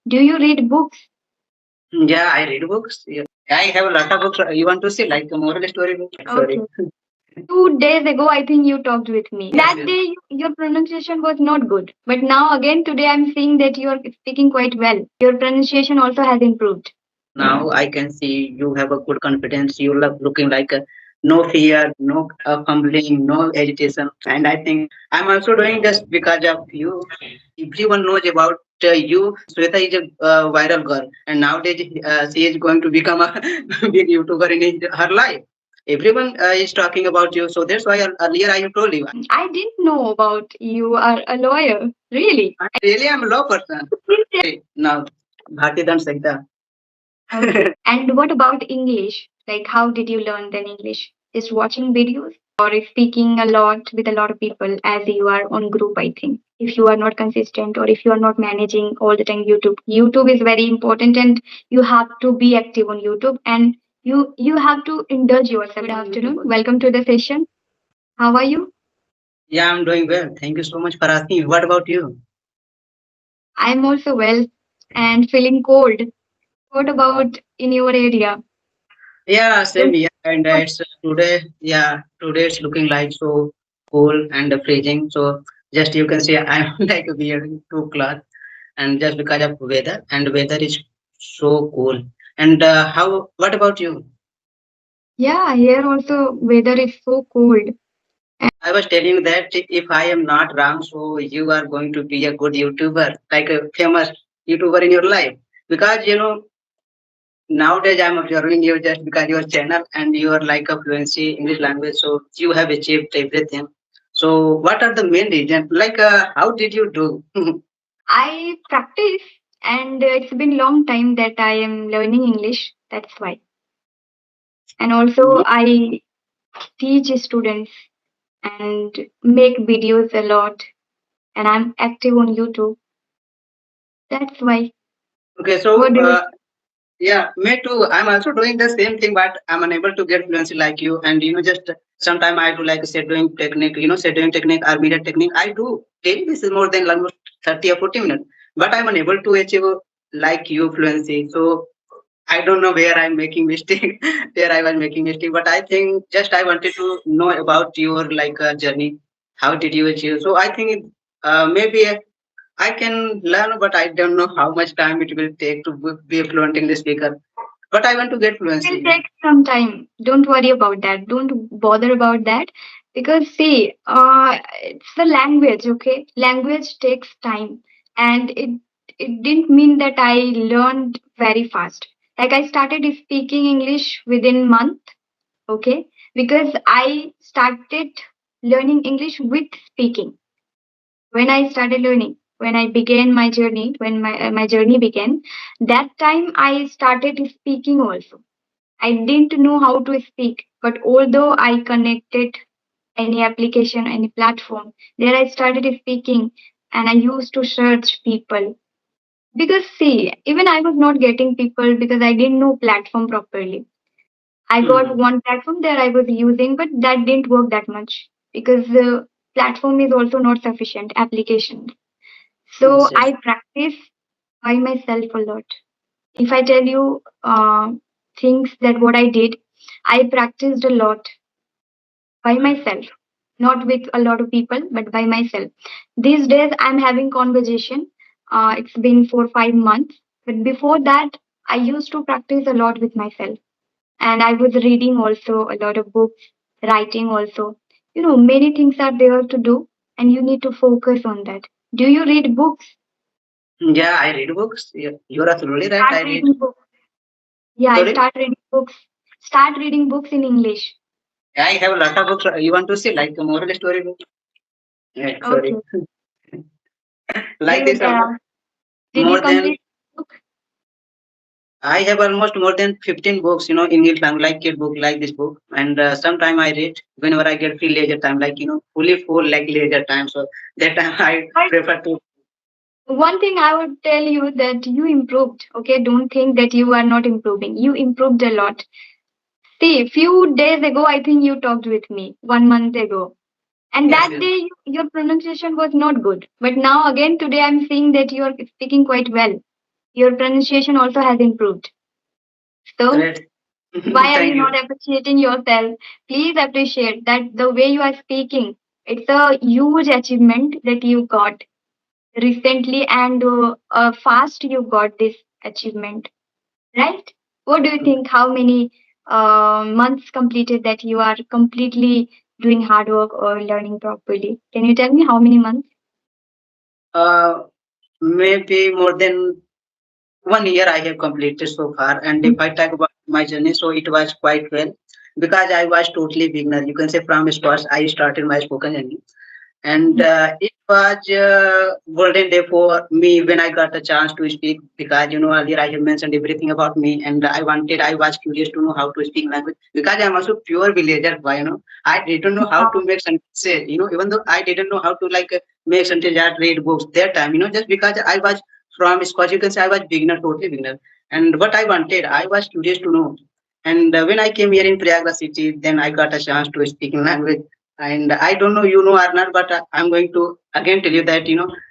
Do you read books? Yeah, I read books. Yeah. I have a lot of books. You want to see like a moral story book? Sorry. Okay. 2 days ago, I think you talked with me. Yes, That yes. day, your pronunciation was not good. But now, again, today, I'm seeing that you are speaking quite well. Your pronunciation also has improved. Now I can see you have a good confidence. You look looking like a, no fear, no fumbling, no agitation. And I think I'm also doing this because of you. Everyone knows about you. Sweta is a viral girl, and nowadays she is going to become a big YouTuber in her life. Everyone is talking about you, so that's why earlier I told you. I didn't know about you are a lawyer. Really? I really am a law person. Please tell- Now, Bharti Dan Sagda. Okay. And what about English? Like, how did you learn then English? Just watching videos or speaking a lot with a lot of people as you are on group, I think. If you are not consistent or if you are not managing all the time YouTube. YouTube is very important and you have to be active on YouTube and you have to indulge yourself. Good afternoon. Welcome to the session. How are you? Yeah, I'm doing well. Thank you so much for asking. What about you? I'm also well and feeling cold. What about in your area? Yeah, Don't same here. And it's today, yeah, today it's looking like so cool and freezing. So just you can see I'm like wearing two clothes and just because of weather and weather is so cool. And what about you? Yeah, here also weather is so cold. I was telling that if I am not wrong, so you are going to be a good YouTuber, like a famous YouTuber in your life. Because nowadays I'm observing you just because your channel and you are like a fluency English language, so you have achieved everything. So what are the main reasons? Like how did you do? I practice and it's been long time that I am learning English. That's why. And also I teach students and make videos a lot and I'm active on YouTube. That's why. Okay, so What do you yeah, me too. I'm also doing the same thing, but I'm unable to get fluency like you. And just sometime I do like shadowing technique, shadowing technique or media technique. I do daily. This is more than almost 30 or 40 minutes, but I'm unable to achieve like you fluency. So I don't know where I'm making mistake, where I was making mistake, but I think just I wanted to know about your like journey. How did you achieve? So I think maybe I can learn, but I don't know how much time it will take to be a fluent English speaker. But I want to get It will fluency. take some time. Don't worry about that. Don't bother about that. Because see, it's the language, okay? Language takes time. And it didn't mean that I learned very fast. Like I started speaking English within month, okay? Because I started learning English with speaking. When I started learning, when I began my journey, when my journey began, that time I started speaking also. I didn't know how to speak, but although I connected any application, any platform, there I started speaking and I used to search people. Because see, even I was not getting people because I didn't know platform properly. I got Mhm. one platform there I was using, but that didn't work that much because the platform is also not sufficient application. So Yes, yes. I practice by myself a lot. If I tell you things that what I did, I practiced a lot by myself, not with a lot of people, but by myself. These days, I'm having conversation. It's been 4 5 months, but before that, I used to practice a lot with myself, and I was reading also a lot of books, writing also. Many things are there to do, and you need to focus on that. Do you read books? Yeah, I read books. You're absolutely right. Start I read. reading books. Yeah, I Sorry, start reading books. Start reading books in English. I have a lot of books. You want to see like a moral story book? Yeah, sorry. Okay. Like Did this, did you more than complete the book? I have almost more than 15 books, English language, like kid book, like this book. And sometime I read whenever I get free leisure time, like, fully full like leisure time. So that time I But prefer to. one thing I would tell you that you improved. Okay, don't think that you are not improving. You improved a lot. See, few days ago, I think you talked with me 1 month ago. And Yes, that yes. day, your pronunciation was not good. But now, again, today, I'm seeing that you are speaking quite well. Your pronunciation also has improved. So Great. why are you Thank you. not appreciating yourself? Please appreciate that the way you are speaking. It's a huge achievement that you got recently, and fast you got this achievement, right? What do you think? How many months completed that you are completely doing hard work or learning properly? Can you tell me how many months? Uh, Maybe more than 1 year I have completed so far. And if Mm, I talk about my journey, so it was quite well because I was totally beginner. You can say from scratch I started my spoken journey. And mm, it was golden day for me when I got a chance to speak because earlier I have mentioned everything about me and I was curious to know how to speak language because I'm also pure villager boy. I didn't know how yeah. to make sentences. Even though I didn't know how to make sentences or read books that time. Just because I was from Scotch, you can say I was beginner, totally beginner. And what I wanted, I was curious to know. And when I came here in Prayagraj city, then I got a chance to speak in language. And I don't know, or not, but I'm going to again tell you that,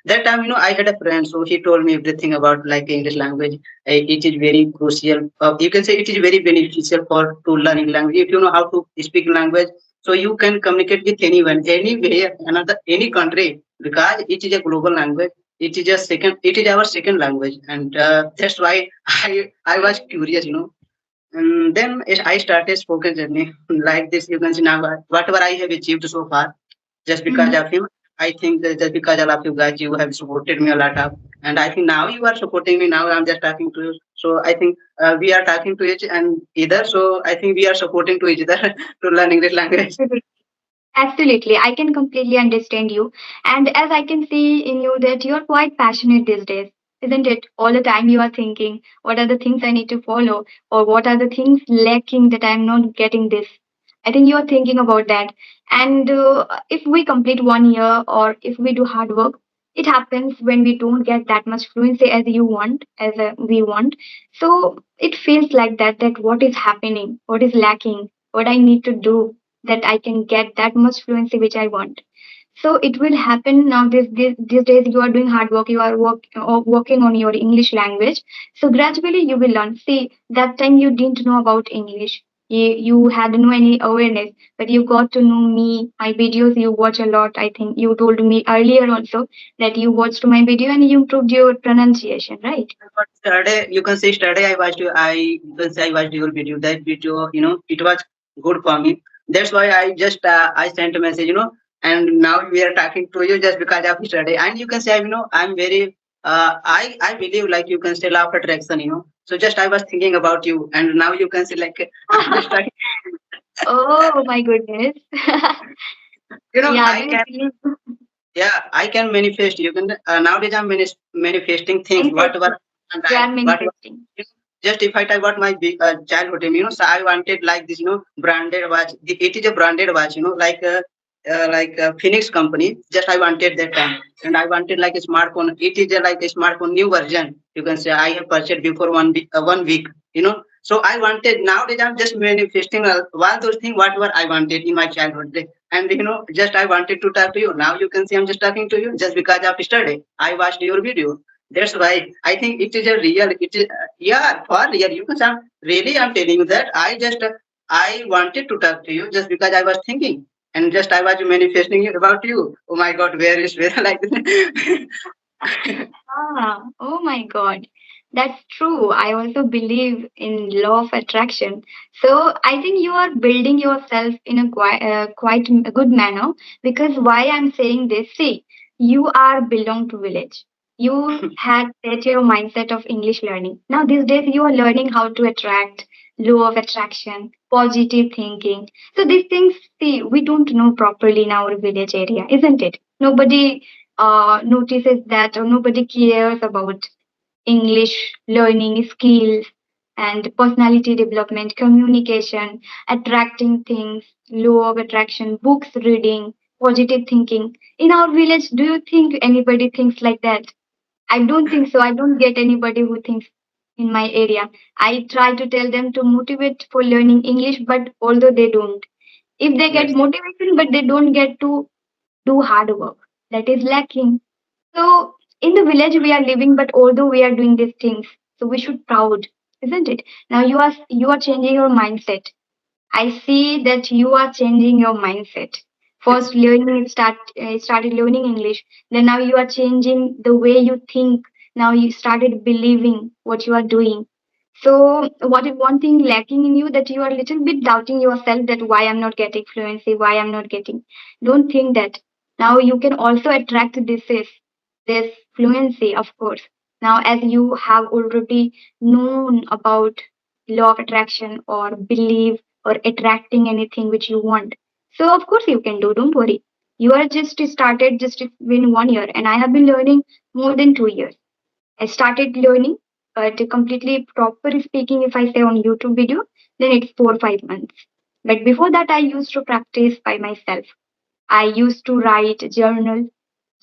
that time, I had a friend, so he told me everything about like English language. It is very crucial. You can say it is very beneficial for to learning language. If you know how to speak language, so you can communicate with anyone, anywhere, another, any country, because it is a global language. It is our second language. And that's why I was curious, and then I started spoken journey like this. You can see now whatever I have achieved so far, just because Mhm. of him. I think that just because of you guys, you have supported me a lot of, and I think now you are supporting me. Now I'm just talking to you. So I think we are talking to each and either. So I think we are supporting to each other to learn English language. Absolutely. Absolutely, I can completely understand you. And as I can see in you that you're quite passionate these days, isn't it? All the time you are thinking, what are the things I need to follow, or what are the things lacking that I'm not getting this. I think you are thinking about that. And if we complete 1 year or if we do hard work, it happens when we don't get that much fluency as you want, as we want. So it feels like that, that what is happening, what is lacking, what I need to do that I can get that much fluency which I want. So it will happen now. These days you are doing hard work. You are working on your English language. So gradually you will learn. See, that time you didn't know about English. You had no any awareness, but you got to know me, my videos. You watch a lot. I think you told me earlier also that you watched my video and you improved your pronunciation, right? But yesterday, you can say yesterday you can say I watched your video. That video, it was good for me. That's why I sent a message, and now we are talking to you just because of yesterday. And you can say, I'm very, I believe like you can say law of attraction, So just I was thinking about you, and now you can say like I'm just talking. Oh my goodness. Yeah, do I you can, believe yeah, I can manifest. You can nowadays I'm manifesting things, whatever, manifesting? and You are whatever. manifesting. Just if I talk about my childhood, so I wanted like this, branded watch. It is a branded watch, like a Phoenix company. Just I wanted that time, and I wanted like a smartphone. It is like a smartphone new version. You can say I have purchased before 1 week. So I wanted nowadays I'm just manifesting all those things whatever I wanted in my childhood. And just I wanted to talk to you. Now you can see I'm just talking to you just because of yesterday. I watched your video. That's why I think it is a real. It is yeah, for real. You can say really. I'm telling you that I wanted to talk to you just because I was thinking and just I was manifesting about you. Oh my God, where is where like this? Ah, oh my God. That's true. I also believe in law of attraction. So I think you are building yourself in a quite a good manner, because why I'm saying this, see, you are belong to village. You had set your mindset of English learning. Now these days you are learning how to attract, law of attraction, positive thinking. So these things, see, we don't know properly in our village area, isn't it? Nobody notices that, or nobody cares about English learning skills and personality development, communication, attracting things, law of attraction, books reading, positive thinking. In our village, do you think anybody thinks like that? I don't think so. I don't get anybody who thinks in my area. I try to tell them to motivate for learning English, but although they don't. If they get Yes. motivation, but they don't get to do hard work, that is lacking. So In the village we are living, but although we are doing these things, so we should proud, isn't it? Now you are changing your mindset. I see that you are changing your mindset. First, started learning English. Then now you are changing the way you think. Now you started believing what you are doing. So, what is one thing lacking in you, that you are a little bit doubting yourself, that why I'm not getting fluency, why I'm not getting. Don't think that. Now you can also attract this fluency, of course. Now, as you have already known about law of attraction, or believe, or attracting anything which you want. So of course you can do. Don't worry. You are just started just in 1 year, and I have been learning more than 2 years. I started learning, but completely proper speaking, if I say on YouTube video, then it's 4 or 5 months. But before that, I used to practice by myself. I used to write journal.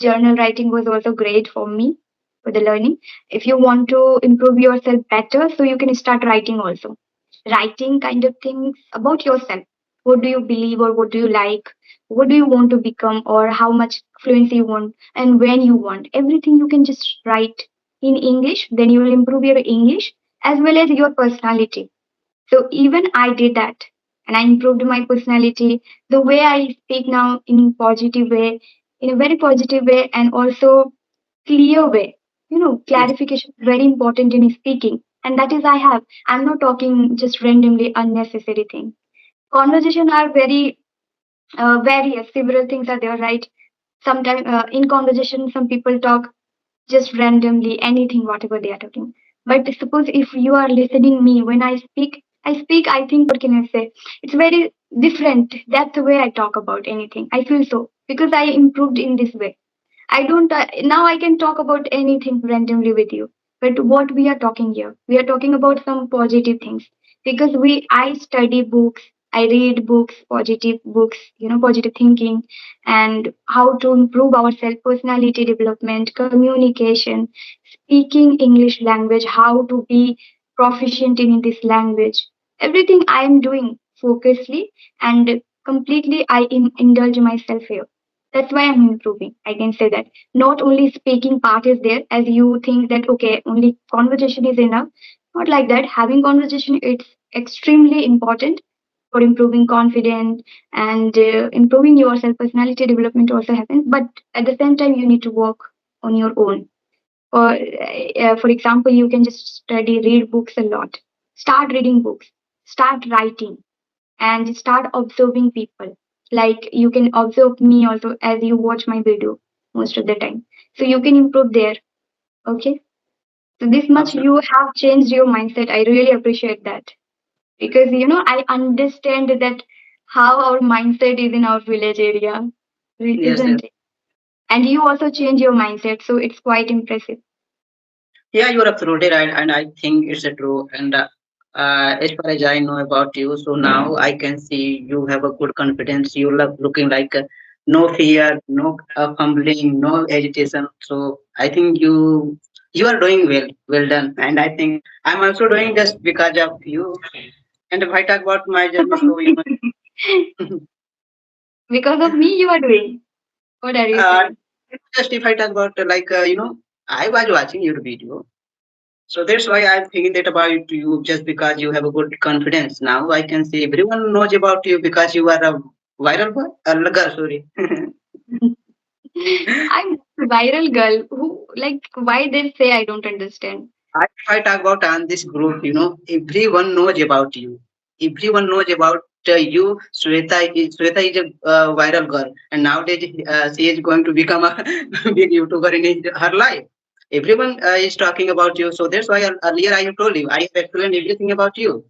Journal writing was also great for me for the learning. If you want to improve yourself better, so you can start writing also. Writing kind of things about yourself. What do you believe, or what do you like? What do you want to become, or how much fluency you want, and when you want? Everything you can just write in English, then you will improve your English as well as your personality. So even I did that, and I improved my personality, the way I speak now in positive way, in a very positive way, and also clear way. Yes. Clarification is very important in speaking, and that is I have. I'm not talking just randomly unnecessary things. Conversation are very various. Several things are there, right? Sometimes in conversation, some people talk just randomly anything whatever they are talking. But suppose if you are listening me when I speak, I think, what can I say, it's very different. That's the way I talk about anything. I feel so because I improved in this way. I don't now I can talk about anything randomly with you. But what we are talking here, we are talking about some positive things, because we I study books, I read books, positive books, positive thinking, and how to improve ourselves, personality development, communication, speaking English language, how to be proficient in this language. Everything I am doing focusedly and completely indulge myself here. That's why I'm improving. I can say that. Not only speaking part is there, as you think that okay, only conversation is enough. Not like that. Having conversation, it's extremely important for improving confidence and improving yourself. Personality development also happens, but at the same time, you need to work on your own. For example, you can just study, read books a lot. Start reading books. Start writing and start observing people. Like you can observe me also as you watch my video most of the time. So you can improve there. Okay. So this much Absolutely. you have changed your mindset. I really appreciate that, because I understand that how our mindset is in our village area, Yes, yes. isn't it? And you also change your mindset, so it's quite impressive. Yeah, you are absolutely right, and I think it's a true. And as far as I know about you, so now I can see you have a good confidence. You look looking like no fear, no fumbling, no agitation. So I think you are doing well, well done. And I think I'm also doing just because of you. And if I talk about my journey, so Because of me, you are doing. What are you uh, saying? just if I talk about I was watching your video. So that's why I'm thinking that about you just because you have a good confidence. Now I can say everyone knows about you because you are a viral boy. Girl, sorry. I'm viral girl. Who, like, why they say, I don't understand. I talk about on this group, everyone knows about you. Everyone knows about you. Sweta is a viral girl, and nowadays she is going to become a big YouTuber in her life. Everyone is talking about you, so that's why earlier I told you I have explained everything about you.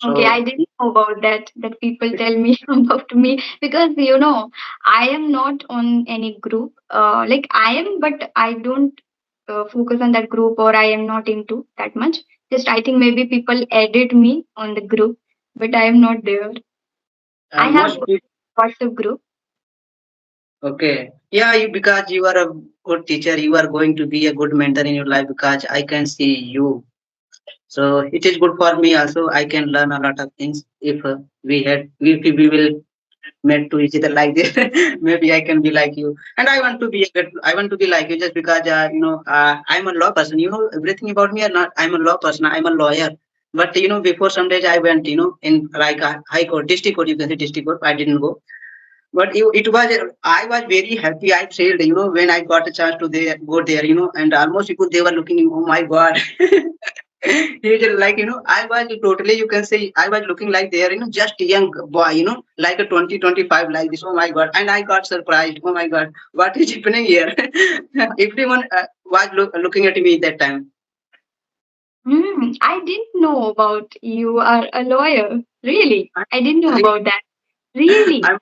Okay, I So didn't know about that. That people tell me about me, because I am not on any group. Like I am, but I don't focus on that group, or I am not into that much. Just I think maybe people added me on the group, but I am not there. I have most people. WhatsApp group. Okay. Yeah, because you are a good teacher, you are going to be a good mentor in your life because I can see you. So it is good for me also. I can learn a lot of things if we will met to each other like this. Maybe I can be like you, and I want to be a good. I want to be like you just because I'm a law person. You know everything about me or not? I'm a law person. I'm a lawyer. But before some days I went, in like a high court, district court. You can say district court. I didn't go, but it was. I was very happy. I thrilled, when I got a chance to go there, and almost people they were looking. Oh my God. He just like I was totally, you can say, I was looking like they are just a young boy, like a 2025 like this. Oh my God. And I got surprised. Oh my God, what is happening here? Everyone was looking at me that time. I didn't know about you are a lawyer. Really? I'm I didn't know really, about that. Really? I'm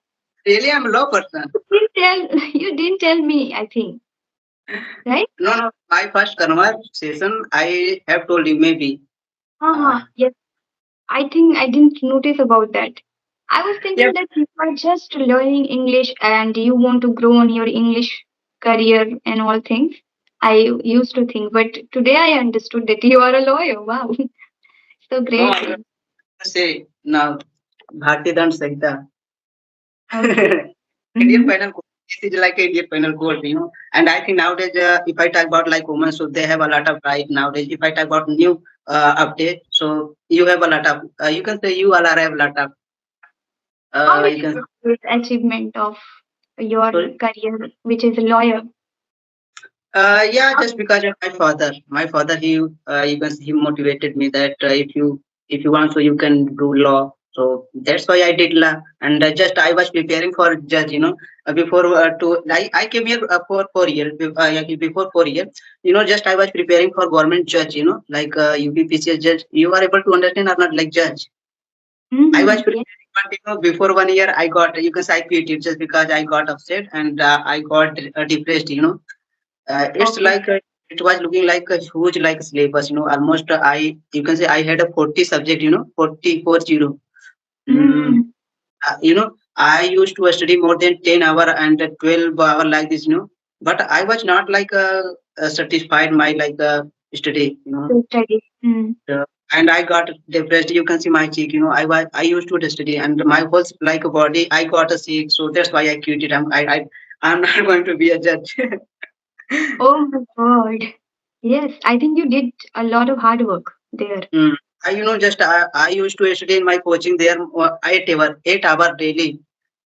I'm a law person. You didn't tell me, I think. Right? No, no, my first conversation I have told you maybe. Uh-huh. uh, Yes. I think I didn't notice about that. I was yeah. thinking that you are just learning English and you want to grow on your English career and all things. I used to think, but today I understood that you are a lawyer. Wow. So No, great. I want to say now Bharti Dand Sanhita. Okay. Indian Mm-hmm. Penal Code. This is like an Indian Penal Code. And I think nowadays, if I talk about like women, so they have a lot of right nowadays. If I talk about new update, so you have a lot of, you can say you all are have a lot of, How did you you can, get this achievement of your sorry. career, which is a lawyer? Yeah, How- just because of my father. My father, he motivated me that if you want, so you can do law. So that's why I did law, and just I was preparing for judge. Before I came here for 4 years. Yeah, before 4 years, just I was preparing for government judge. Like UPPC judge. You are able to understand or not? Like judge. I was Mhm. preparing, Yeah. but before 1 year, I got you can say I quit it just because I got upset and I got depressed. It's Okay. like it was looking like a huge like syllabus. Almost I you can say I had a 40 subject. 40. Mm, Mm. I used to study more than 10 hour and 12 hour like this. But I was not like satisfied my like study. To study. Mm. Uh, and I got depressed. You can see my cheek. I used to study and my whole like body I got a sick. So that's why I quit it. I'm not going to be a judge. Oh my God. Yes, I think you did a lot of hard work there. Mm. Just I used to study in my coaching there 8 hour daily.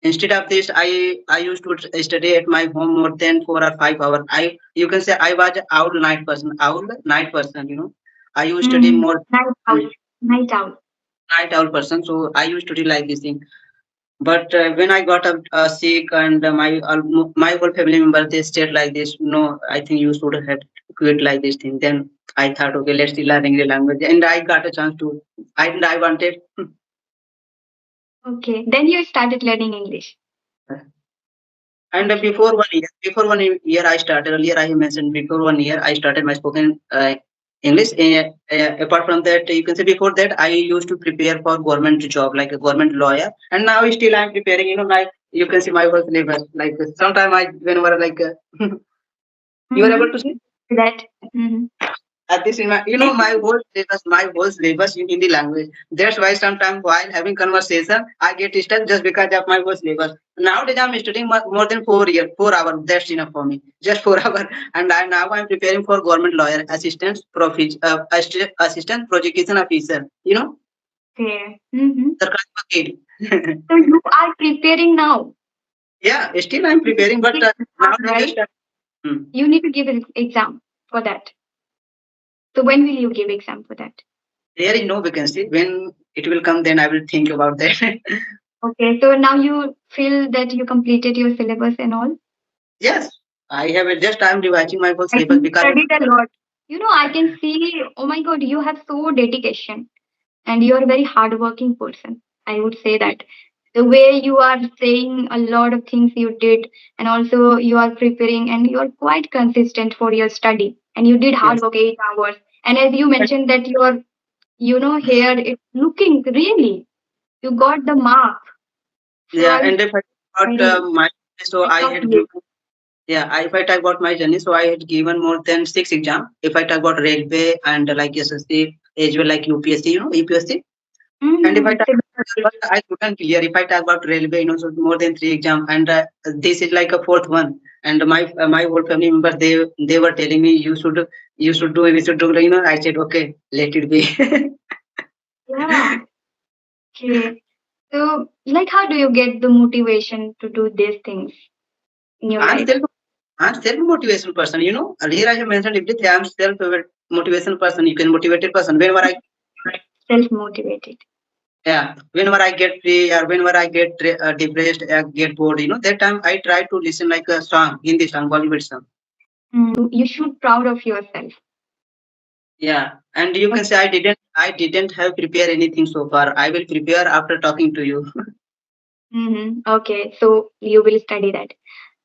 Instead of this, I used to study at my home more than 4 or 5 hours. You can say I was a owl night person. Owl night person. I used to study Mm. more Night owl. than Night owl. night owl person. So I used to do like this thing. But when I got sick and my whole family member they stayed like this. No, I think you should have quit like this thing. Then I thought, okay, let's learn English language, and I got a chance to. I wanted. Okay. Then you started learning English. And Okay. before 1 year, I started. Earlier, I mentioned before 1 year, I started my spoken English. Apart from that, you can say before that, I used to prepare for government job, like a government lawyer. And now still I'm preparing. Like you can see my whole syllabus. Like sometime I whenever like you are able to see. Mm-hmm. That. Mm-hmm. At this in my, my whole syllabus in Hindi language. That's why sometimes while having conversation, I get stuck just because of my whole syllabus. Nowadays I'm studying more than 4 years, 4 hours. That's enough for me. Just 4 hours, and I'm preparing for government lawyer, assistant prosecution officer. Okay. Mm-hmm. Sarkari vakil. So you are preparing now. Yeah, still I'm preparing, but Exam, nowadays right? just. Hmm. You need to give an exam for that. So when will you give exam for that? There is no vacancy. When it will come, then I will think about that. Okay. So now you feel that you completed your syllabus and all. Yes, I have just I'm revising my whole I syllabus think you because studied a lot. I can see. Oh my God, you have so dedication, and you are a very hardworking person. I would say that the way you are saying a lot of things you did, and also you are preparing, and you are quite consistent for your study, and you did hard yes, work 8 hours. And as you and, mentioned that your hair it's looking really you got the mark. So yeah, I and if I got I my so I I thought had you. given if I talk about my journey, so I had given more than 6 exam. If I talk about railway and like SSC as well like UPSC, UPSC, and if I Mm-hmm. talk But I couldn't clear. If I talk about railway, so more than three exam, and this is like a fourth one. And my whole family members, they were telling me you should do it, we should do it. I said okay, let it be. Yeah. Okay. So, like, how do you get the motivation to do these things in your I'm life? self I'm self motivational person. Earlier I have mentioned everything. I'm self motivational person. You can motivated person. Self motivated. Whenever I get free or whenever I get depressed, get bored, that time I try to listen like a song, Hindi song, Bollywood song. You should proud of yourself. Yeah, and you can say I didn't have prepare anything so far. I will prepare after talking to you. Okay, so you will study that.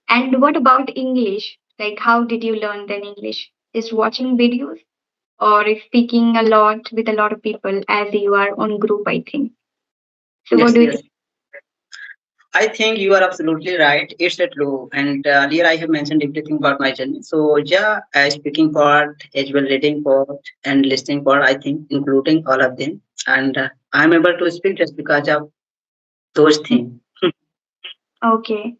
And what about English? Like, how did you learn then English? Just watching videos or speaking a lot with a lot of people as you are on group, I think. So, what Yes, do you yes. think? I think you are absolutely right. It's a true. And earlier I have mentioned everything about my journey. So yeah, speaking part, as well reading part and listening part, I think including all of them. And I'm able to speak just because of those things. Okay.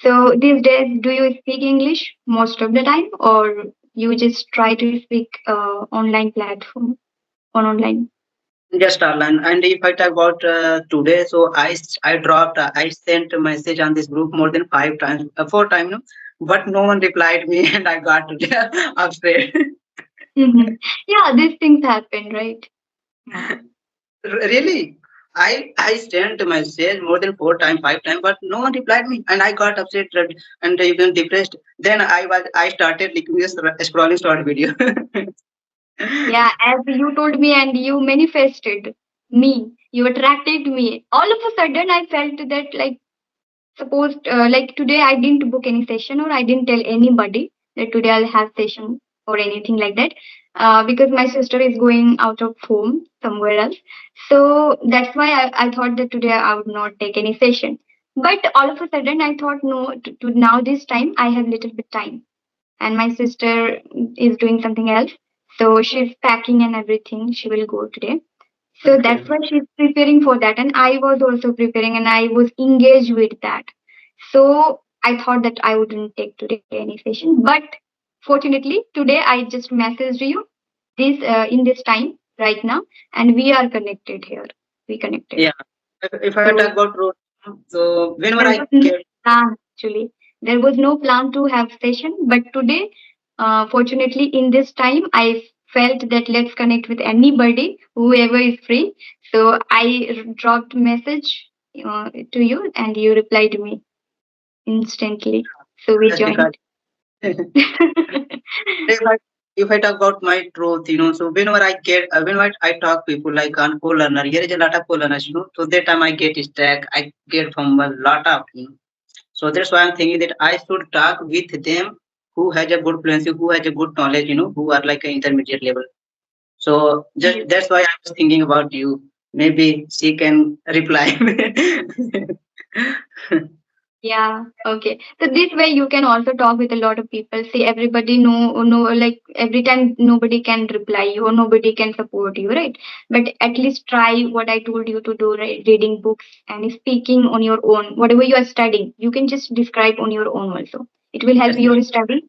So, these days, do you speak English most of the time or you just try to speak online platform on online? Just online. And if I talk about today, so I dropped, I sent a message on this group more than five times, four times, no? But no one replied me, and I got upset. Yeah, these things happen, right? Yeah. Really, I sent a message more than four times, five times, but no one replied me, and I got upset and even depressed. Then I started looking this scrolling short video. Yeah, as you told me and you manifested me, you attracted me. All of a sudden, I felt that, like, suppose, like today, I didn't book any session or I didn't tell anybody that today I'll have session or anything like that, because my sister is going out of home somewhere else. So that's why I thought that today I would not take any session. But all of a sudden, I thought, no, to now this time I have little bit time and my sister is doing something else. So she's packing and everything. She will go today. So that's Okay. why she's preparing for that. And I was also preparing and I was engaged with that. So I thought that I wouldn't take today any session. But fortunately, today I just messaged you this in this time right now, and we are connected here. We connected. Yeah. If I talk So about road, so whenever there I was no get plan actually. There was no plan to have session, but today, fortunately, in this time, I felt that let's connect with anybody, whoever is free. So I dropped message to you, and you replied to me instantly. So we just because joined. if I if I talk about my truth, so whenever I talk people like on co-learner, here is a lot of co-learners, so that time I get stuck, I get from a lot of, so that's why I'm thinking that I should talk with them who has a good fluency, who has a good knowledge, who are like an intermediate level. So just that's why I was thinking about you. Maybe she can reply. Yeah, okay. So this way you can also talk with a lot of people. See, everybody know, like every time nobody can reply you or nobody can support you, right? But at least try what I told you to do, right? Reading books and speaking on your own. Whatever you are studying, you can just describe on your own also. It will help Yes, yes. your study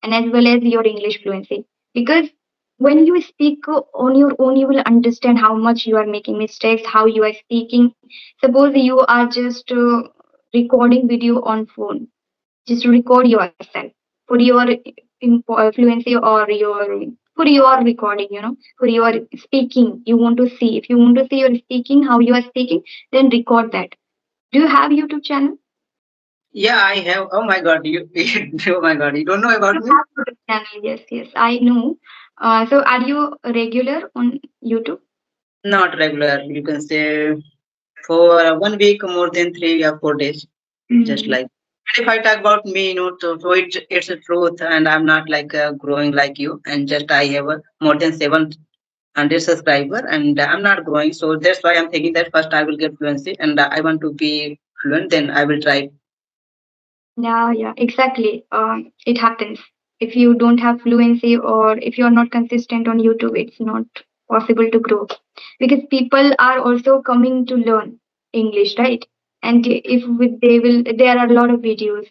and as well as your English fluency. Because when you speak on your own, you will understand how much you are making mistakes, how you are speaking. Suppose you are just recording video on phone, just record yourself for your fluency or for your recording, for your speaking. You want to see, if you want to see your speaking, how you are speaking, then record that. Do you have YouTube channel? Yeah, I have. Oh my God, you. Oh my God, you don't know about You me? have YouTube channel, yes, yes, I know. So are you regular on YouTube? Not regular. You can say for 1 week, more than 3 or 4 days, just Mhm. like. And if I talk about me, so it's a truth, and I'm not like growing like you, and just I have more than 700 subscriber, and I'm not growing. So that's why I'm thinking that first I will get fluency, and I want to be fluent. Then I will try. Yeah, yeah, exactly. It happens. If you don't have fluency or if you're not consistent on YouTube, it's not possible to grow because people are also coming to learn. English, right? And if they will, there are a lot of videos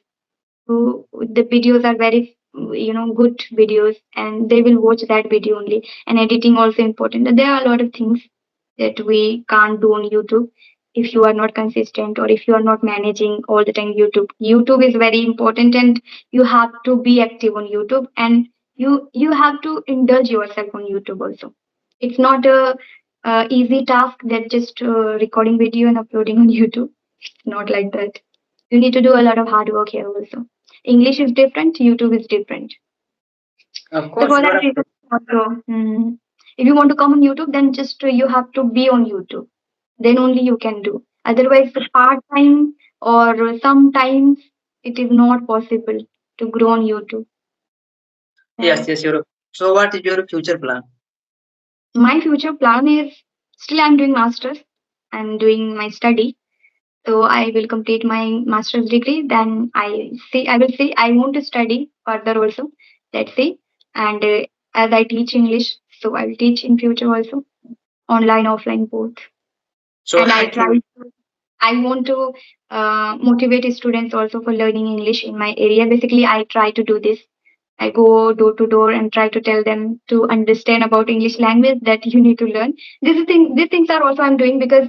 who the videos are very good videos, and they will watch that video only. And editing also important. And there are a lot of things that we can't do on YouTube if you are not consistent, or if you are not managing all the time. YouTube is very important, and you have to be active on YouTube, and you have to indulge yourself on YouTube also. It's not a easy task that just recording video and uploading on YouTube. It's not like that. You need to do a lot of hard work here also. English is different, YouTube is different. Of So course, for you that are. reason, also, if you want to come on YouTube, then just you have to be on YouTube. Then only you can do. Otherwise, the part time or sometimes it is not possible to grow on YouTube. Yes, Right? yes, you're. So, what is your future plan? My future plan is still I'm doing masters. I'm doing my study. So I will complete my master's degree. Then I will see. I want to study further also. Let's see. And as I teach English, so I will teach in future also, online, offline, both. So, And I think. I want to motivate students also for learning English in my area. Basically, I try to do this. I go door to door and try to tell them to understand about English language, that you need to learn. These things are also I'm doing because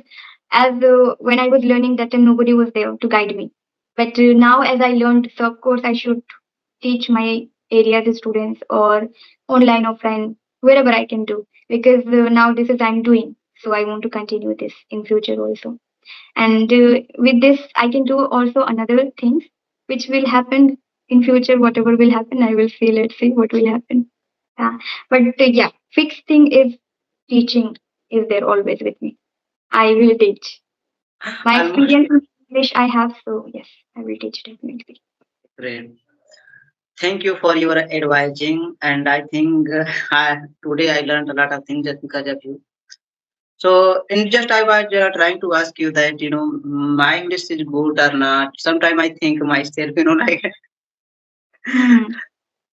as when I was learning that time, nobody was there to guide me. But now as I learned, so of course I should teach my area to students, or online, offline, wherever I can do, because now this is I'm doing. So I want to continue this in future also. And with this I can do also another things which will happen in future. Whatever will happen, I will see. Let's see what will happen. Yeah. But yeah, fixed thing is teaching is there always with me. I will teach. My Almost experience in English I have, so yes, I will teach definitely. great. Thank you for your advising, and I think today I learned a lot of things just because of you. So, in just I was trying to ask you that my English is good or not. Sometimes I think myself, like Hmm.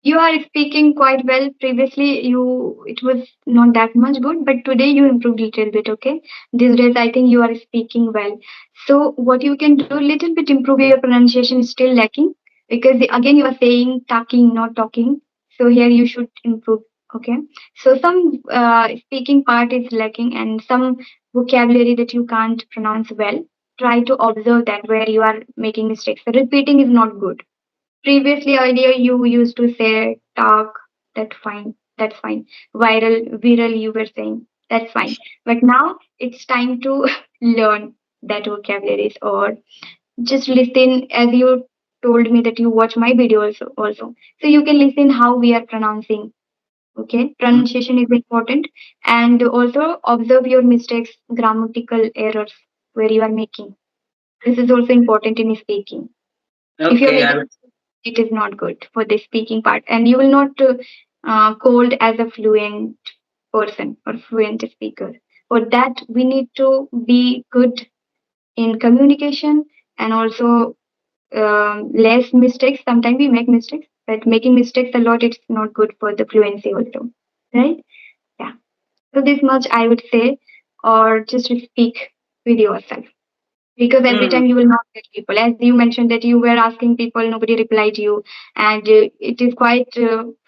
You are speaking quite well. Previously, you it was not that much good, but today you improved a little bit. Okay, these days I think you are speaking well. So what you can do, little bit improve your pronunciation is still lacking, because again you are saying talking, not talking. So here you should improve. Okay, so some speaking part is lacking, and some vocabulary that you can't pronounce well. Try to observe that where you are making mistakes. Repeating is not good. Previously, earlier you used to say talk, that's fine. Viral, you were saying, that's fine. But now it's time to learn that vocabularies, or just listen. As you told me that you watch my video also. So you can listen how we are pronouncing. Okay, pronunciation is important, and also observe your mistakes, grammatical errors where you are making. This is also important in speaking. If you're okay, making, it is not good for the speaking part, and you will not called as a fluent person or fluent speaker. For that we need to be good in communication, and also less mistakes. Sometimes we make mistakes, but making mistakes a lot, it's not good for the fluency also, right? Yeah. So this much I would say, or just speak with yourself, because every mm, time you will not get people. As you mentioned that you were asking people, nobody replied you, and it is quite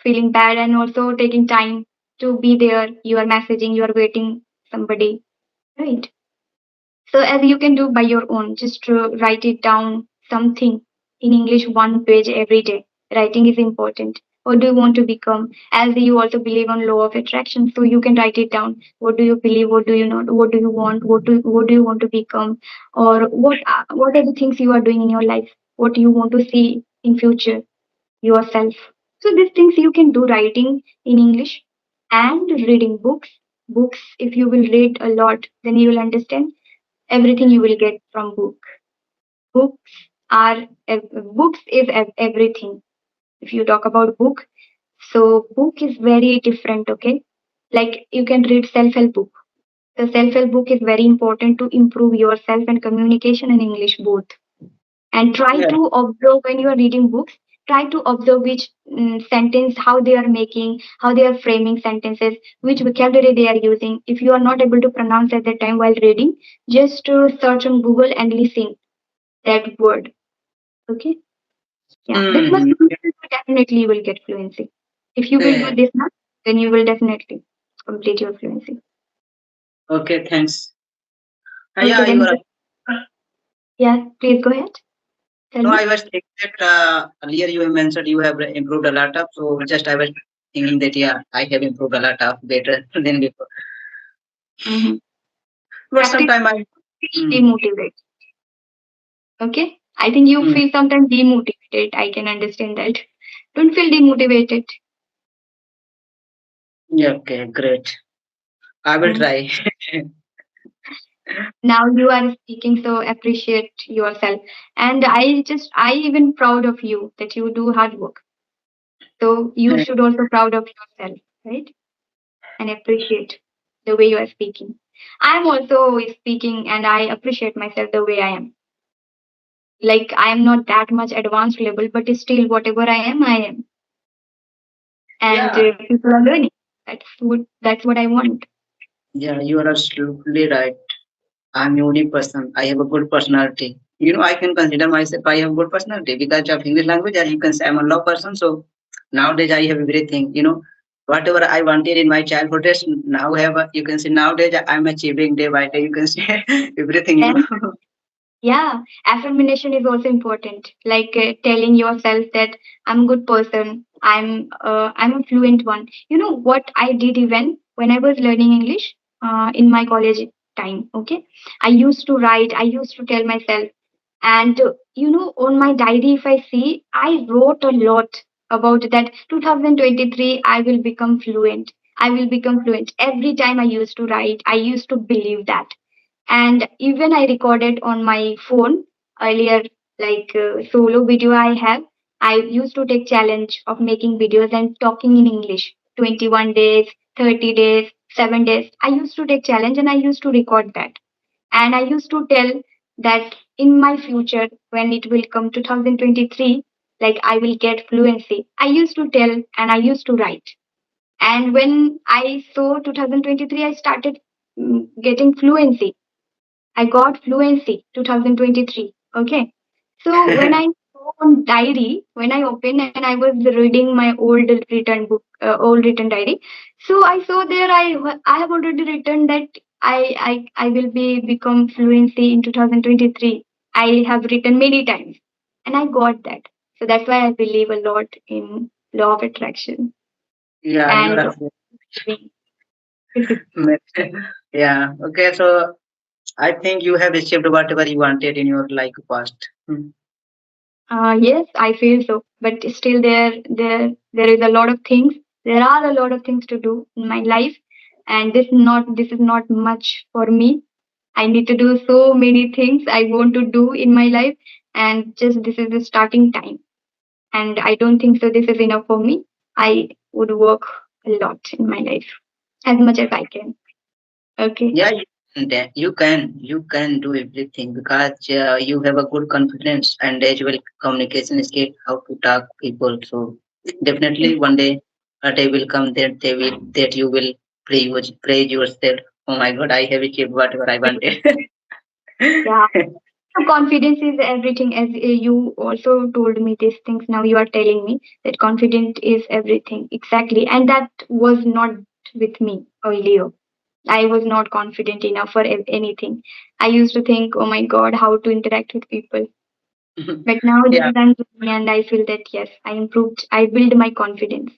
feeling bad, and also taking time to be there. You are messaging, you are waiting somebody, right? So as you can do by your own, just write it down something in English, one page every day. Writing is important. What do you want to become? As you also believe on law of attraction, so you can write it down. What do you believe? What do you not? What do you want? What do you want to become? Or what are the things you are doing in your life? What do you want to see in future yourself? So these things you can do, writing in English and reading books. Books, if you will read a lot, then you will understand everything you will get from book. Books books is everything. If you talk about book, so book is very different. Okay, like you can read self-help book. The self-help book is very important to improve yourself and communication and English both. And try yeah, to observe when you are reading books. try to observe which sentence, how they are making, how they are framing sentences, which vocabulary they are using. If you are not able to pronounce at that time while reading, just search on Google and listen that word. Okay. Yeah, this much Mm-hmm. definitely you will get fluency. If you will do Okay. this much, then you will definitely complete your fluency. Okay, thanks. Okay, Yeah, you then are. yeah, please go ahead. Tell No, I me. was thinking that earlier you have mentioned you have improved a lot of. So just I was thinking that yeah, I have improved a lot of better than before. Mm-hmm. But Practice sometimes I. Mm, demotivate. Okay. I think you mm, feel sometimes demotivated. I can understand that. Don't feel demotivated. yeah, okay, great. I will Mm. try. Now you are speaking, so appreciate yourself. And I even proud of you that you do hard work. So you should also proud of yourself, right? And appreciate the way you are speaking. I am also speaking and I appreciate myself the way I am. Like I am not that much advanced level, but still whatever I am. And Yeah, people are learning. That's what I want. yeah, you are absolutely right. I'm a unique person. I have a good personality. I can consider myself I have good personality because of English language. As you can say, I'm a law person. So nowadays I have everything. Whatever I wanted in my childhood days, now have you can say nowadays I'm achieving day by day. You can say everything. And yeah, affirmation is also important. Like telling yourself that I'm a good person. I'm a fluent one. You know what I did even when I was learning English in my college time. Okay, I used to write. I used to tell myself, and on my diary, if I see, I wrote a lot about that. 2023, I will become fluent. I will become fluent. Every time I used to write, I used to believe that, and even I recorded on my phone earlier, like solo video I have. I used to take challenge of making videos and talking in English. 21 days, 30 days, 7 days. I used to take challenge and I used to record that. And I used to tell that in my future, when it will come 2023, like I will get fluency. I used to tell and I used to write. And when I saw 2023, I started getting fluency. I got fluency 2023. Okay. So when I saw on diary, when I opened and I was reading my old written diary. So I saw there I have already written that I will be become fluency in 2023. I have written many times and I got that. So that's why I believe a lot in law of attraction Yeah, you and are. believing. Yeah. Okay. So I think you have achieved whatever you wanted in your like past. Yes, I feel so. But still, there is a lot of things. There are a lot of things to do in my life, and this is not much for me. I need to do so many things I want to do in my life, and just this is the starting time. And I don't think so. This is enough for me. I would work a lot in my life as much as I can. Okay. Yeah, you can do everything because you have a good confidence and as well communication skill, how to talk people. So definitely one day a day will come that you will praise yourself. Oh my God, I have achieved whatever I wanted. Yeah. So confidence is everything, as you also told me these things. Now you are telling me that confidence is everything. Exactly. And that was not with me earlier. I was not confident enough for anything. I used to think, oh my God, how to interact with people. But Yeah. nowadays I'm doing and I feel that yes, I improved. I build my confidence.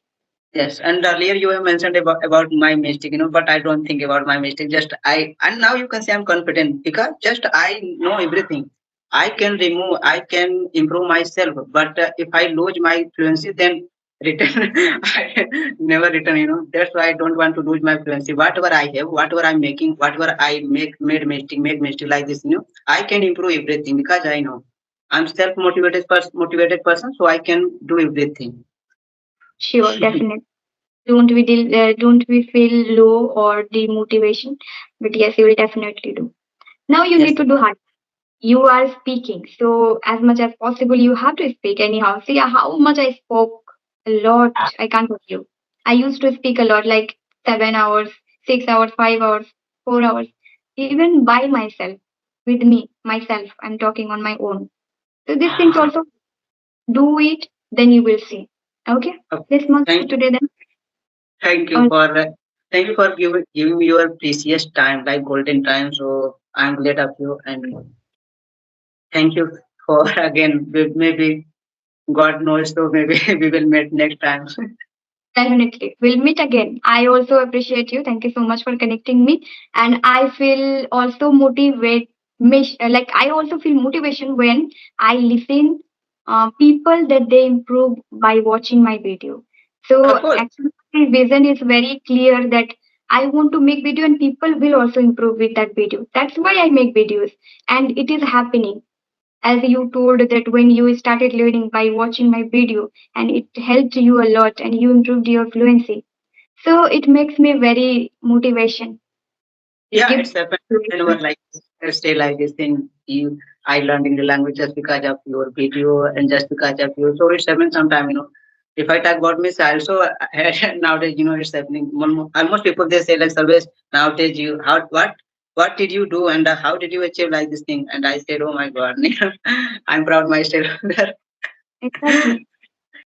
Yes, and earlier you have mentioned about my mistake, but I don't think about my mistake. Just I, and now you can say I'm confident because just I know everything. I can remove, I can improve myself. But if I lose my fluency, then return, I never return. That's why I don't want to lose my fluency. Whatever I have, whatever I'm making, whatever I make mistake like this. I can improve everything because I know I'm motivated person, so I can do everything. Sure, definitely. Don't we feel low or demotivation? But yes, you will definitely do. Now you Yes. need to do hard. you are speaking. So as much as possible, you have to speak anyhow. See how much I spoke a lot. I can't tell you. I used to speak a lot, like 7 hours, 6 hours, 5 hours, 4 hours, even by myself, with me, myself. I'm talking on my own. So these things also do it, then you will see. Okay, Okay. let's move Thank on today then. thank you All for thank you for giving me your precious time, like golden time. So I'm glad of you, and thank you for again. Maybe God knows, so maybe we will meet next time. Definitely. We'll meet again. I also appreciate you. Thank you so much for connecting me. And I feel also like I also feel motivation when I listen people that they improve by watching my video. Of So course. actually my vision is very clear that I want to make video and people will also improve with that video. That's why I make videos and it is happening, as you told that when you started learning by watching my video and it helped you a lot and you improved your fluency, so it makes me very motivation. It Yeah, gives it's happened whenever motivation. like stay like this thing. You, I learned English language just because of your video and just because of you. So it's happened sometime, you know. If I talk about me, I also nowadays, you know, it's happening. Almost people they say like always nowadays you what did you do and how did you achieve like this thing? And I said, oh my god, I'm proud myself. Exactly.